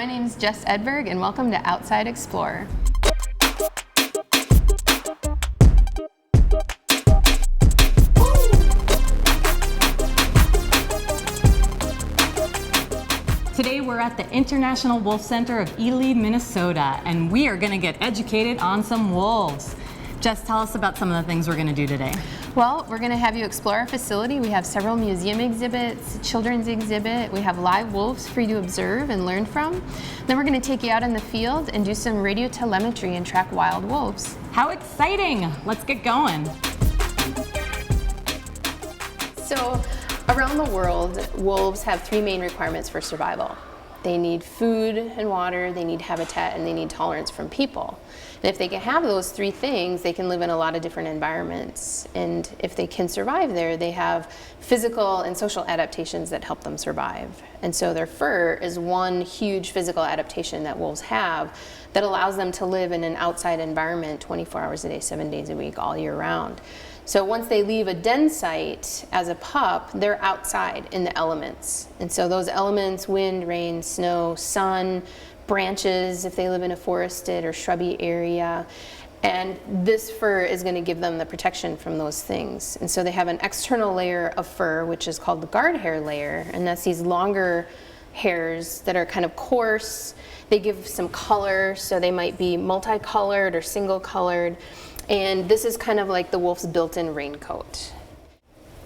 my name is Jess Edberg, and welcome to Outside Explorer. Today we're at the International Wolf Center of Ely, Minnesota, and we are going to get educated on some wolves. Jess, tell us about some of the things we're going to do today. Well, we're going to have you explore our facility. We have several museum exhibits, children's exhibit. We have live wolves for you to observe and learn from. Then we're going to take you out in the field and do some radio telemetry and track wild wolves. How exciting! Let's get going. So, around the world, wolves have three main requirements for survival. They need food and water, they need habitat, and they need tolerance from people. And if they can have those three things, they can live in a lot of different environments. And if they can survive there, they have physical and social adaptations that help them survive. And so their fur is one huge physical adaptation that wolves have that allows them to live in an outside environment 24 hours a day, 7 days a week, all year round. So once they leave a den site as a pup, they're outside in the elements. And so those elements, wind, rain, snow, sun, branches, if they live in a forested or shrubby area. And this fur is going to give them the protection from those things. And so they have an external layer of fur, which is called the guard hair layer. And that's these longer hairs that are kind of coarse. They give some color, so they might be multicolored or single colored. And this is kind of like the wolf's built-in raincoat.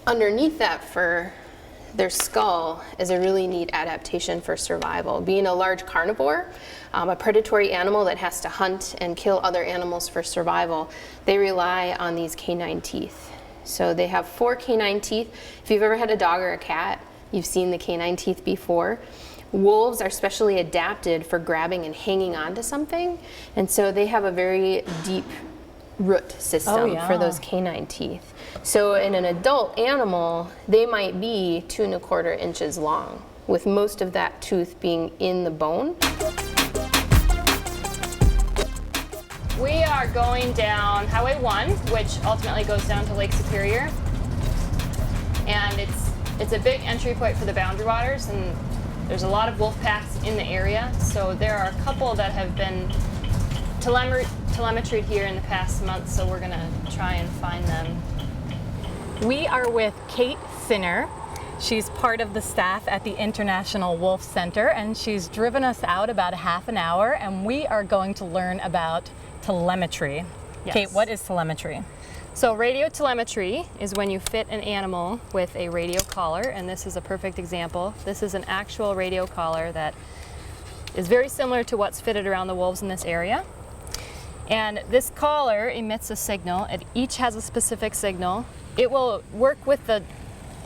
Underneath that fur, their skull is a really neat adaptation for survival. Being a large carnivore, a predatory animal that has to hunt and kill other animals for survival, they rely on these canine teeth. So they have 4 canine teeth. If you've ever had a dog or a cat, you've seen the canine teeth before. Wolves are specially adapted for grabbing and hanging onto something, and so they have a very deep root system for those canine teeth. So in an adult animal, they might be 2 1/4 inches long, with most of that tooth being in the bone. We are going down Highway 1, which ultimately goes down to Lake Superior. And it's a big entry point for the Boundary Waters, and there's a lot of wolf packs in the area. So there are a couple that have been telemetried here in the past month, so we're gonna try and find them. We are with Kate Sinner. She's part of the staff at the International Wolf Center, and she's driven us out about a half an hour, and we are going to learn about telemetry. Yes. Kate, what is telemetry? So radio telemetry is when you fit an animal with a radio collar, and this is a perfect example. This is an actual radio collar that is very similar to what's fitted around the wolves in this area. And this collar emits a signal. It each has a specific signal. It will work with the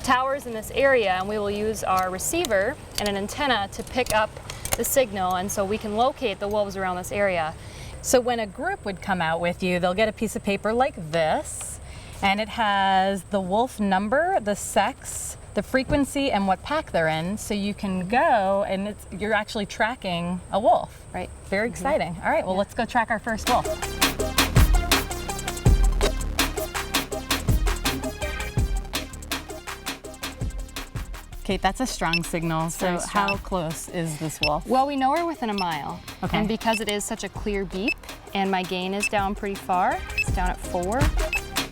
towers in this area, and we will use our receiver and an antenna to pick up the signal, and so we can locate the wolves around this area. So when a group would come out with you, they'll get a piece of paper like this, and it has the wolf number, the sex, the frequency, and what pack they're in, so you can go and you're actually tracking a wolf. Right. Very exciting. All right, well, let's go track our first wolf. Kate, that's a strong signal. So how close is this wolf? Well, we know we're within a mile. Okay. And because it is such a clear beep, and my gain is down pretty far, it's down at 4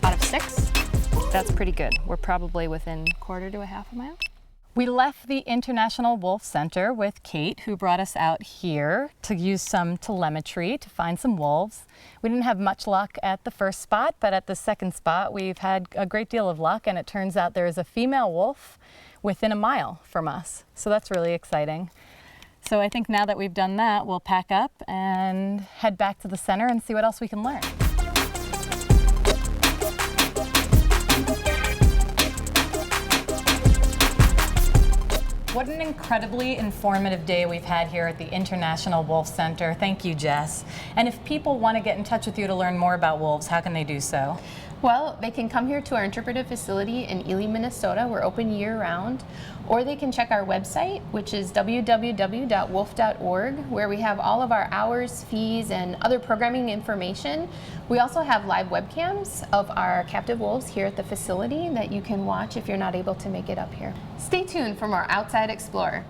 out of 6. That's pretty good. We're probably within 1/4 to a half a mile. We left the International Wolf Center with Kate, who brought us out here to use some telemetry to find some wolves. We didn't have much luck at the first spot, but at the second spot we've had a great deal of luck, and it turns out there is a female wolf within a mile from us. So that's really exciting. So I think now that we've done that, we'll pack up and head back to the center and see what else we can learn. What an incredibly informative day we've had here at the International Wolf Center. Thank you, Jess. And if people want to get in touch with you to learn more about wolves, how can they do so? Well, they can come here to our interpretive facility in Ely, Minnesota. We're open year-round. Or they can check our website, which is www.wolf.org, where we have all of our hours, fees, and other programming information. We also have live webcams of our captive wolves here at the facility that you can watch if you're not able to make it up here. Stay tuned for more Outside Explorer.